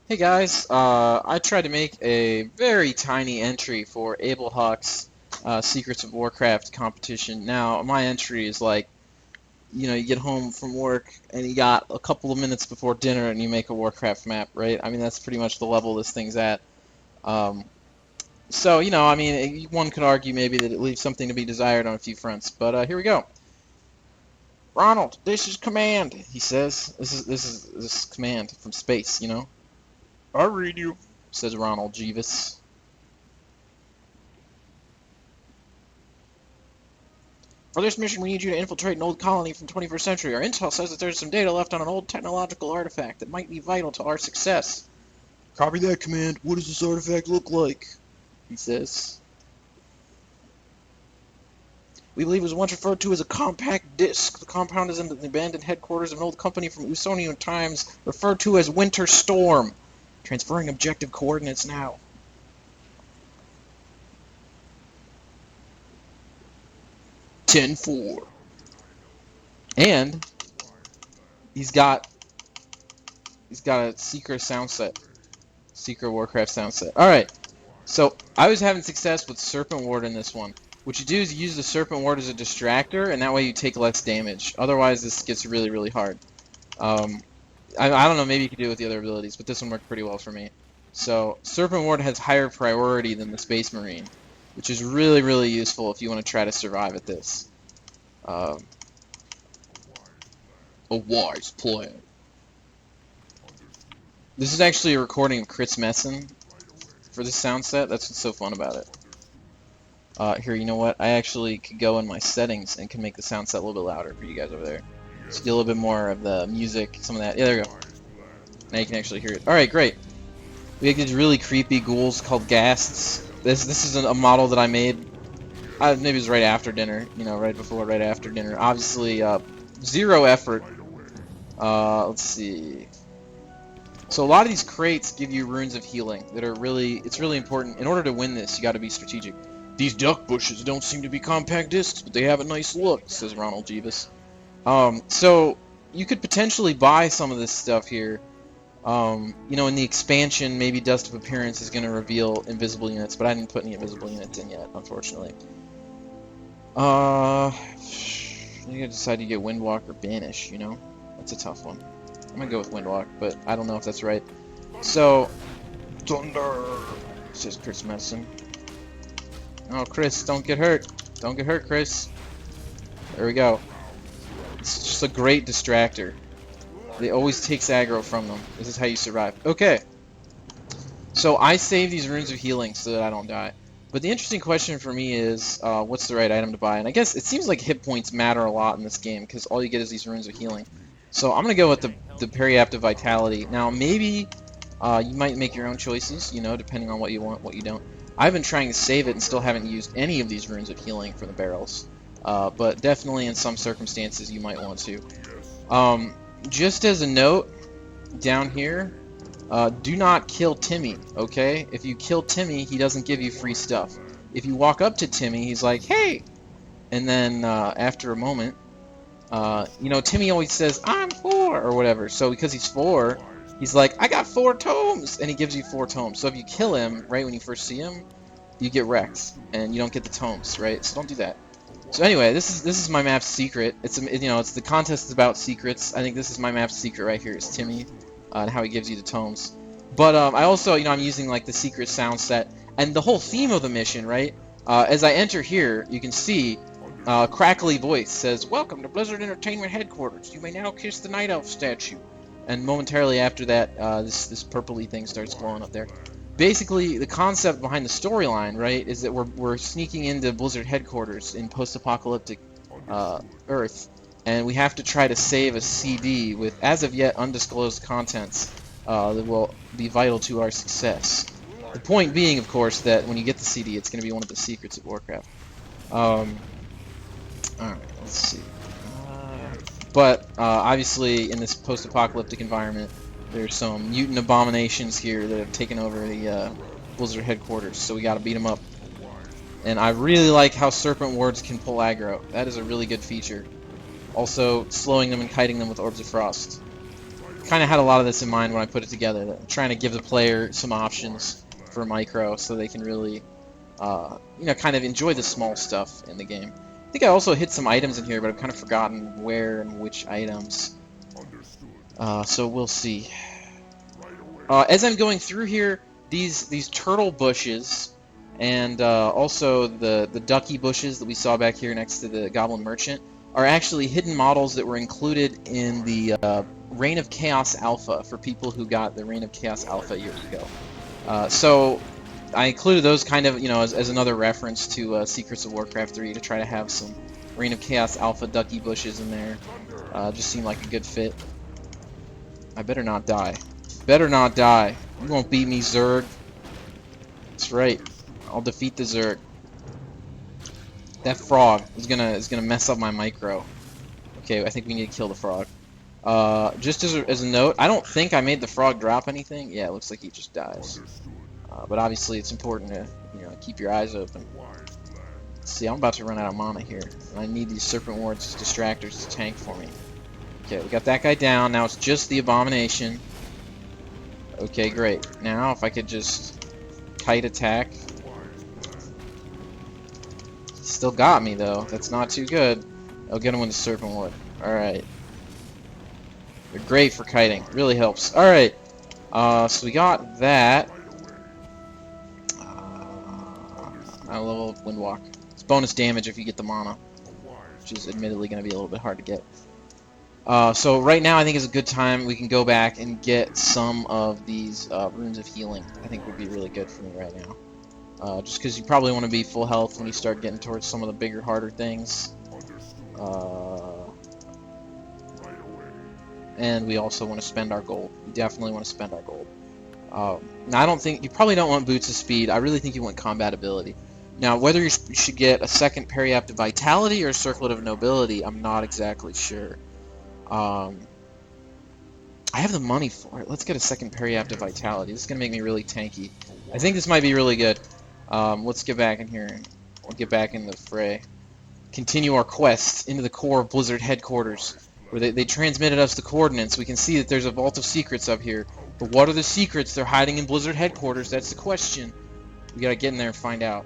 Hey guys, I tried to make a very tiny entry for Abelhawk's Secrets of Warcraft competition. Now, my entry is like, you get home from work and you got a couple of minutes before dinner and you make a Warcraft map, right? I mean, that's pretty much the level this thing's at. Um, so, I mean, one could argue maybe that it leaves something to be desired on a few fronts, but here we go. Ronald, this is command, he says. This is command from space, I read you. says Ronald Jeeves. For this mission, we need you to infiltrate an old colony from 21st century. Our intel says that there's some data left on an old technological artifact that might be vital to our success. Copy that, command. What does this artifact look like? He says. We believe it was once referred to as a compact disc. The compound is in the abandoned headquarters of an old company from Usonian times, referred to as Winter Storm. Transferring objective coordinates now. Ten-4. And he's got a secret sound set. Secret Warcraft sound set. Alright, so I was having success with Serpent Ward in this one. What you do is you use the Serpent Ward as a distractor, and that way you take less damage. Otherwise, this gets really, really hard. I don't know, maybe you could do it with the other abilities, but this one worked pretty well for me. So, Serpent Ward has higher priority than the Space Marine, which is really, really useful if you want to try to survive at this. A wise plan. This is actually a recording of Chris Messon for this sound set. That's what's so fun about it. Here, you know what? I actually could go in my settings and can make the sound set a little bit louder for you guys over there. So get a little bit more of the music, some of that. Yeah, there we go. Now you can actually hear it. Alright, great. We have these really creepy ghouls called ghasts. This is a model that I made. Maybe it was right after dinner. Right before, right after dinner. Obviously, zero effort. Let's see. So a lot of these crates give you runes of healing that are it's really important. In order to win this, you got to be strategic. These duck bushes don't seem to be compact discs, but they have a nice look, says Ronald Jeeves. So you could potentially buy some of this stuff here. In the expansion, maybe Dust of Appearance is going to reveal invisible units, but I didn't put any invisible units in yet, unfortunately. I think I decided to get Windwalk or Banish, That's a tough one. I'm going to go with Windwalk, but I don't know if that's right. So, Thunder, says Chris Messon. Oh, Chris, don't get hurt. Don't get hurt, Chris. There we go. It's just a great distractor. It always takes aggro from them. This is how you survive. Okay. So I save these runes of healing so that I don't die. But the interesting question for me is, what's the right item to buy? And I guess it seems like hit points matter a lot in this game, because all you get is these runes of healing. So I'm going to go with the Periaptive Vitality. Now, maybe you might make your own choices, depending on what you want, what you don't. I've been trying to save it and still haven't used any of these runes of healing for the barrels. But definitely in some circumstances you might want to. Just as a note, down here, do not kill Timmy, okay? If you kill Timmy, he doesn't give you free stuff. If you walk up to Timmy, he's like, hey! And then after a moment, Timmy always says, I'm 4, or whatever. So because he's 4, he's like, I got 4 tomes! And he gives you 4 tomes. So if you kill him right when you first see him, you get wrecked, and you don't get the tomes, right? So don't do that. So anyway, this is my map's secret. It's the contest is about secrets. I think this is my map's secret right here. Is Timmy and how he gives you the tomes. But I also I'm using like the secret sound set and the whole theme of the mission, right? As I enter here, you can see crackly voice says, "Welcome to Blizzard Entertainment headquarters. You may now kiss the Night Elf statue." And momentarily after that, this purpley thing starts glowing up there. Basically, the concept behind the storyline, right, is that we're sneaking into Blizzard headquarters in post-apocalyptic Earth, and we have to try to save a CD with as of yet undisclosed contents that will be vital to our success. The point being, of course, that when you get the CD, it's going to be one of the secrets of Warcraft. Alright, let's see. But obviously, in this post-apocalyptic environment, there's some mutant abominations here that have taken over the Blizzard headquarters, so we gotta beat them up. And I really like how Serpent Wards can pull aggro. That is a really good feature. Also, slowing them and kiting them with Orbs of Frost. kind of had a lot of this in mind when I put it together. Trying to give the player some options for micro so they can really, you know, kind of enjoy the small stuff in the game. I think I also hit some items in here, but I've kind of forgotten where and which items. So we'll see. As I'm going through here, these turtle bushes and also the ducky bushes that we saw back here next to the Goblin Merchant are actually hidden models that were included in the Reign of Chaos Alpha for people who got the Reign of Chaos Alpha years ago. So I included those kind of, you know, as another reference to Secrets of Warcraft 3 to try to have some Reign of Chaos Alpha ducky bushes in there. Just seemed like a good fit. I better not die. Better not die. You won't beat me, Zerg. That's right. I'll defeat the Zerg. That frog is gonna mess up my micro. Okay, I think we need to kill the frog. Just as a note, I don't think I made the frog drop anything. Yeah, it looks like he just dies. But obviously, it's important to, you know, keep your eyes open. See, I'm about to run out of mana here, and I need these Serpent Wards as distractors to tank for me. Okay, we got that guy down. Now it's just the Abomination. Okay, great. Now, if I could just kite attack. Still got me, though. That's not too good. I'll get him with the Serpent Ward. Alright. They're great for kiting. Really helps. Alright. So we got that. I level Windwalk. It's bonus damage if you get the mana, which is admittedly going to be a little bit hard to get. So right now I think is a good time we can go back and get some of these runes of healing. I think would be really good for me right now. Just because you probably want to be full health when you start getting towards some of the bigger, harder things. And we also want to spend our gold. We definitely want to spend our gold. Now I don't think, you probably don't want Boots of Speed. I really think you want Combat Ability. Now, whether you should get a second Periapt of Vitality or a Circlet of Nobility, I'm not exactly sure. I have the money for it. Let's get a second Periapt of Vitality. This is going to make me really tanky. I think this might be really good. Let's get back in here and we'll get back in the fray. Continue our quest into the core of Blizzard headquarters, where they transmitted us the coordinates. We can see that there's a vault of secrets up here. But what are the secrets they're hiding in Blizzard headquarters? That's the question. We gotta get in there and find out.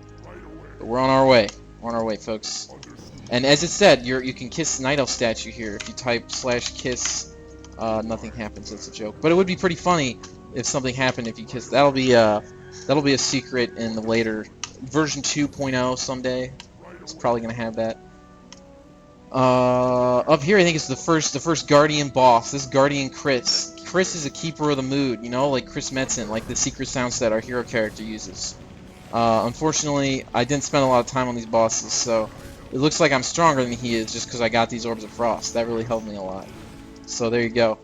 But we're on our way. We're on our way, folks. And as it said, you can kiss Night Elf statue here. If you type /kiss, nothing happens. That's a joke. But it would be pretty funny if something happened if you kiss. That'll be a secret in the later version 2.0 someday. It's probably gonna have that. Up here, I think it's the first Guardian boss. This Guardian Chris. Chris is a keeper of the mood, you know, like Chris Metzen, like the secret sounds that our hero character uses. Unfortunately, I didn't spend a lot of time on these bosses, so it looks like I'm stronger than he is just because I got these Orbs of Frost. That really helped me a lot. So there you go.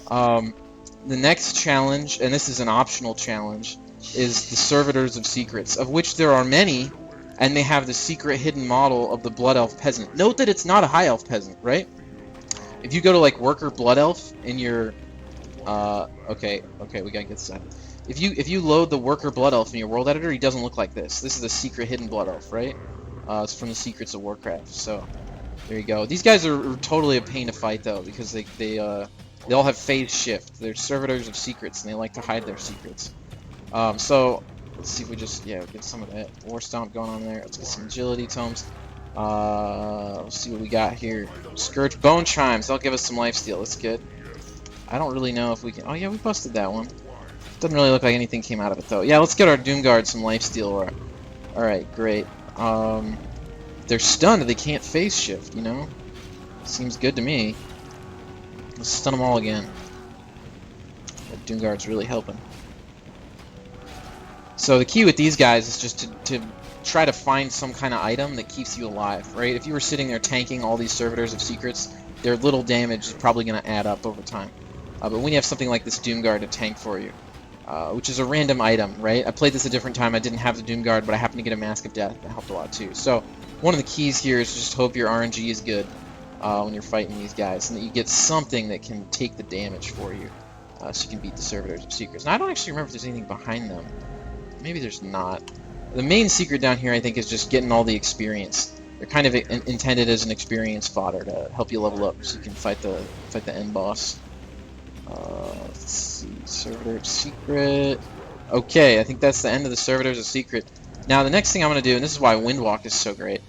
The next challenge, and this is an optional challenge, is the Servitors of Secrets, of which there are many, and they have the secret hidden model of the Blood Elf Peasant. Note that it's not a High Elf Peasant, right? If you go to like Worker Blood Elf in your okay, we gotta get started. If you load the Worker Blood Elf in your world editor, he doesn't look like this. This is a secret hidden Blood Elf, right? It's from the Secrets of Warcraft. So there you go. These guys are totally a pain to fight though, because they all have phase shift. They're Servitors of Secrets, and they like to hide their secrets. So let's see if we just get some of that War Stomp going on there. Let's get some Agility tomes. Let's see what we got here. Scourge Bone Chimes. They'll give us some lifesteal. That's good. I don't really know if we can... Oh, yeah, we busted that one. Doesn't really look like anything came out of it, though. Yeah, let's get our Doomguard some lifesteal. Alright, great. They're stunned. They can't phase shift, you know? Seems good to me. Let's stun them all again. That Doomguard's really helping. So the key with these guys is just to try to find some kind of item that keeps you alive, right? If you were sitting there tanking all these Servitors of Secrets, their little damage is probably going to add up over time. But when you have something like this Doomguard to tank for you, which is a random item, right? I played this a different time. I didn't have the Doomguard, but I happened to get a Mask of Death. That helped a lot too. So one of the keys here is just hope your RNG is good when you're fighting these guys, and that you get something that can take the damage for you, so you can beat the Servitors of Secrets. Now I don't actually remember if there's anything behind them. Maybe there's not. The main secret down here, I think, is just getting all the experience. They're kind of intended as an experience fodder to help you level up, so you can fight the end boss. Let's see, Servitor of Secret. Okay, I think that's the end of the Servitors of Secret. Now, the next thing I'm going to do, and this is why Windwalk is so great,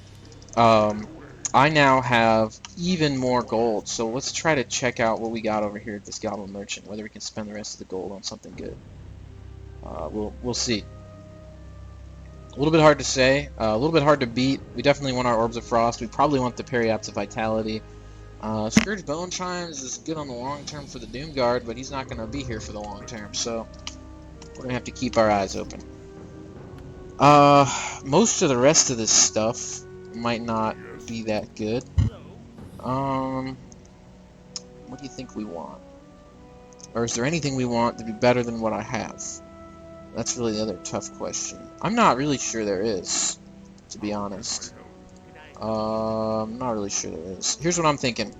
I now have even more gold, so let's try to check out what we got over here at this Goblin Merchant, whether we can spend the rest of the gold on something good. We'll see. A little bit hard to say, a little bit hard to beat. We definitely want our Orbs of Frost. We probably want the Periapts of Vitality. Scourge Bone Chimes is good on the long term for the Doomguard, but he's not going to be here for the long term, so we're going to have to keep our eyes open. Most of the rest of this stuff might not be that good. What do you think we want? Or is there anything we want to be better than what I have? That's really the other tough question. I'm not really sure there is, to be honest. I'm not really sure there is. Here's what I'm thinking.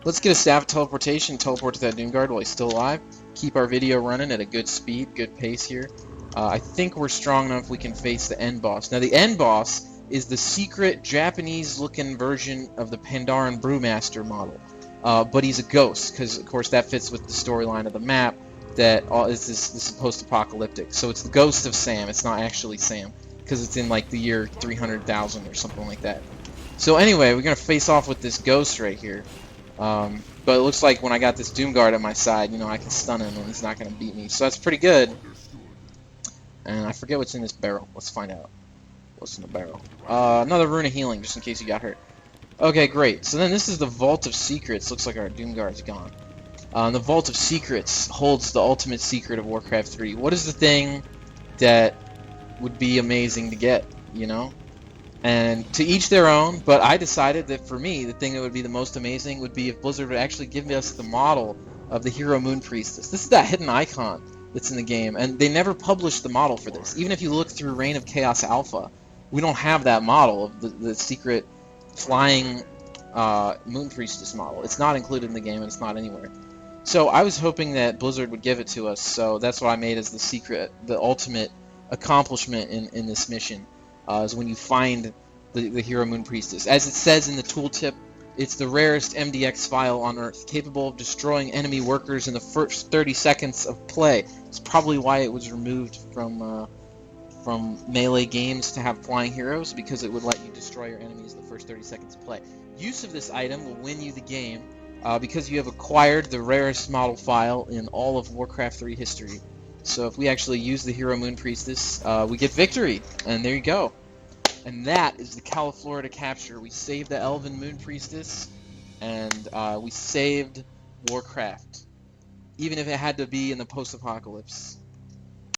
Let's get a Staff of Teleportation, teleport to that Doomguard while he's still alive. Keep our video running at a good speed, good pace here. I think we're strong enough we can face the end boss. Now, the end boss is the secret Japanese-looking version of the Pandaren Brewmaster model. But he's a ghost, because, of course, that fits with the storyline of the map, that this is post-apocalyptic. So it's the ghost of Sam. It's not actually Sam, because it's in, like, the year 300,000 or something like that. So anyway, we're going to face off with this ghost right here. But it looks like when I got this Doomguard at my side, you know, I can stun him, and he's not going to beat me. So that's pretty good. And I forget what's in this barrel. Let's find out what's in the barrel. Another Rune of Healing, just in case you got hurt. Okay, great. So then this is the Vault of Secrets. Looks like our Doomguard's gone. The Vault of Secrets holds the ultimate secret of Warcraft 3. What is the thing that would be amazing to get, you know? And to each their own, but I decided that for me, the thing that would be the most amazing would be if Blizzard would actually give us the model of the Hero Moon Priestess. This is that hidden icon that's in the game, and they never published the model for this. Even if you look through Reign of Chaos Alpha, we don't have that model of the secret flying Moon Priestess model. It's not included in the game, and it's not anywhere. So I was hoping that Blizzard would give it to us, so that's what I made as the secret, the ultimate accomplishment in this mission, is when you find the Hero Moon Priestess. As it says in the tooltip, it's the rarest MDX file on Earth, capable of destroying enemy workers in the first 30 seconds of play. It's probably why it was removed from Melee games to have flying heroes, because it would let you destroy your enemies in the first 30 seconds of play. Use of this item will win you the game, because you have acquired the rarest model file in all of Warcraft 3 history. So if we actually use the Hero Moon Priestess, we get victory, and there you go. And that is the Califlorida Capture. We saved the Elven Moon Priestess, and we saved Warcraft, even if it had to be in the post-apocalypse.